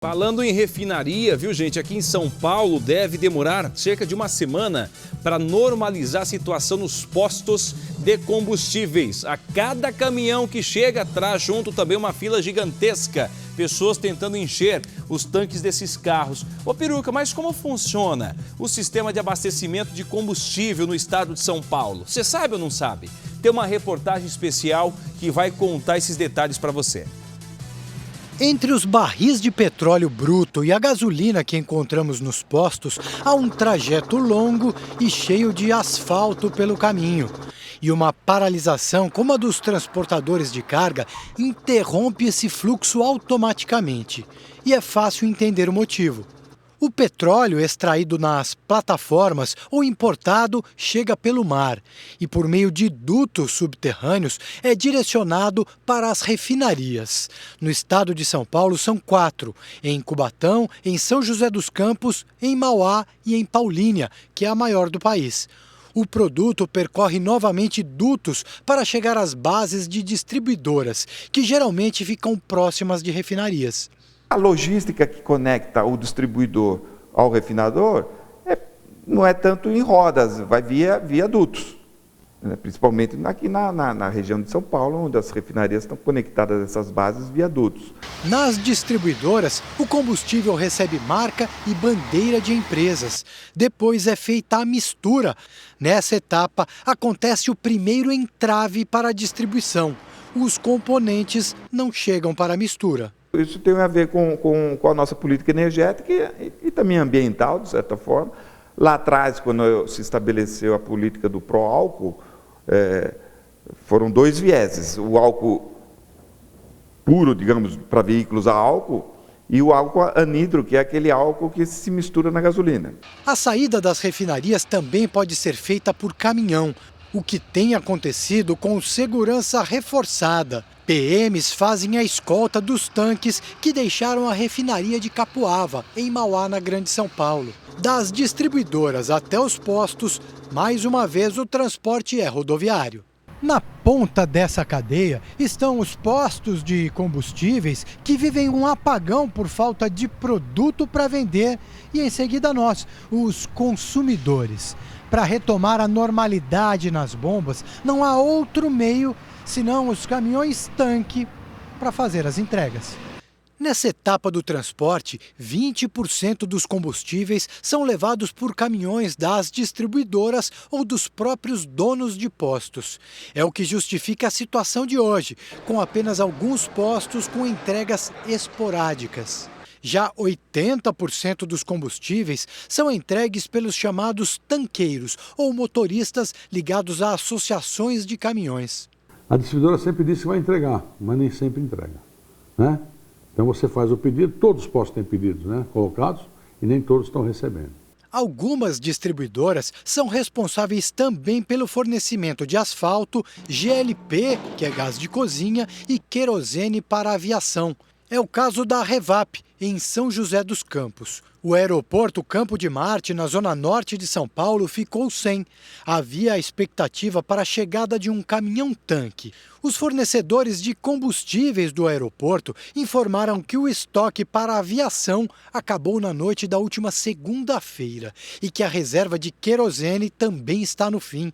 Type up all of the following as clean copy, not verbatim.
Falando em refinaria, viu gente, aqui em São Paulo deve demorar cerca de uma semana para normalizar a situação nos postos de combustíveis. A cada caminhão que chega traz junto também uma fila gigantesca, pessoas tentando encher os tanques desses carros. Ô Peruca, mas como funciona o sistema de abastecimento de combustível no estado de São Paulo? Você sabe ou não sabe? Tem uma reportagem especial que vai contar esses detalhes para você. Entre os barris de petróleo bruto e a gasolina que encontramos nos postos, há um trajeto longo e cheio de asfalto pelo caminho. E uma paralisação como a dos transportadores de carga interrompe esse fluxo automaticamente. E é fácil entender o motivo. O petróleo extraído nas plataformas ou importado chega pelo mar e, por meio de dutos subterrâneos, é direcionado para as refinarias. No estado de São Paulo são 4, em Cubatão, em São José dos Campos, em Mauá e em Paulínia, que é a maior do país. O produto percorre novamente dutos para chegar às bases de distribuidoras, que geralmente ficam próximas de refinarias. A logística que conecta o distribuidor ao refinador não é tanto em rodas, vai via dutos, né? Principalmente aqui na região de São Paulo, onde as refinarias estão conectadas a essas bases via dutos. Nas distribuidoras, o combustível recebe marca e bandeira de empresas. Depois é feita a mistura. Nessa etapa, acontece o primeiro entrave para a distribuição. Os componentes não chegam para a mistura. Isso tem a ver com a nossa política energética e também ambiental, de certa forma. Lá atrás, quando se estabeleceu a política do pró-álcool, foram 2 vieses. O álcool puro, digamos, para veículos a álcool, e o álcool anidro, que é aquele álcool que se mistura na gasolina. A saída das refinarias também pode ser feita por caminhão, o que tem acontecido com segurança reforçada. PMs fazem a escolta dos tanques que deixaram a refinaria de Capuava, em Mauá, na Grande São Paulo. Das distribuidoras até os postos, mais uma vez o transporte é rodoviário. Na ponta dessa cadeia estão os postos de combustíveis que vivem um apagão por falta de produto para vender e em seguida nós, os consumidores. Para retomar a normalidade nas bombas, não há outro meio senão os caminhões-tanque para fazer as entregas. Nessa etapa do transporte, 20% dos combustíveis são levados por caminhões das distribuidoras ou dos próprios donos de postos. É o que justifica a situação de hoje, com apenas alguns postos com entregas esporádicas. Já 80% dos combustíveis são entregues pelos chamados tanqueiros ou motoristas ligados a associações de caminhões. A distribuidora sempre disse que vai entregar, mas nem sempre entrega, né? Então você faz o pedido, todos os postos têm pedidos, né, colocados e nem todos estão recebendo. Algumas distribuidoras são responsáveis também pelo fornecimento de asfalto, GLP, que é gás de cozinha, e querosene para a aviação. É o caso da Revap, em São José dos Campos. O aeroporto Campo de Marte, na zona norte de São Paulo, ficou sem. Havia a expectativa para a chegada de um caminhão-tanque. Os fornecedores de combustíveis do aeroporto informaram que o estoque para a aviação acabou na noite da última segunda-feira e que a reserva de querosene também está no fim.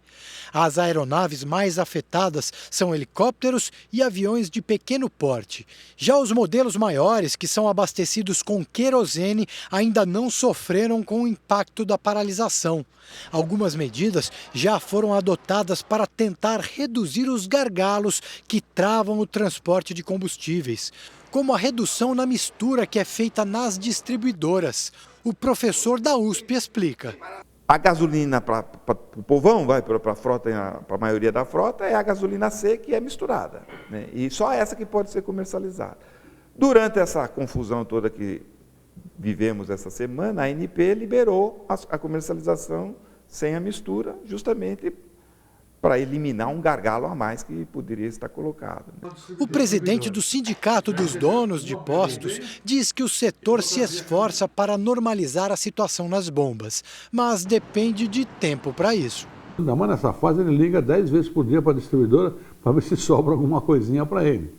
As aeronaves mais afetadas são helicópteros e aviões de pequeno porte. Já os modelos maiores, que são abastecidos com querosene, ainda não sofreram com o impacto da paralisação. Algumas medidas já foram adotadas para tentar reduzir os gargalos que travam o transporte de combustíveis, como a redução na mistura que é feita nas distribuidoras. O professor da USP explica. A gasolina para o povão, para a frota, para a maioria da frota, é a gasolina C que é misturada, né? E só essa que pode ser comercializada. Durante essa confusão toda que vivemos essa semana, a ANP liberou a comercialização sem a mistura, justamente para eliminar um gargalo a mais que poderia estar colocado. O presidente do Sindicato dos Donos de Postos diz que o setor se esforça para normalizar a situação nas bombas, mas depende de tempo para isso. Ainda mais nessa fase, ele liga 10 vezes por dia para a distribuidora para ver se sobra alguma coisinha para ele.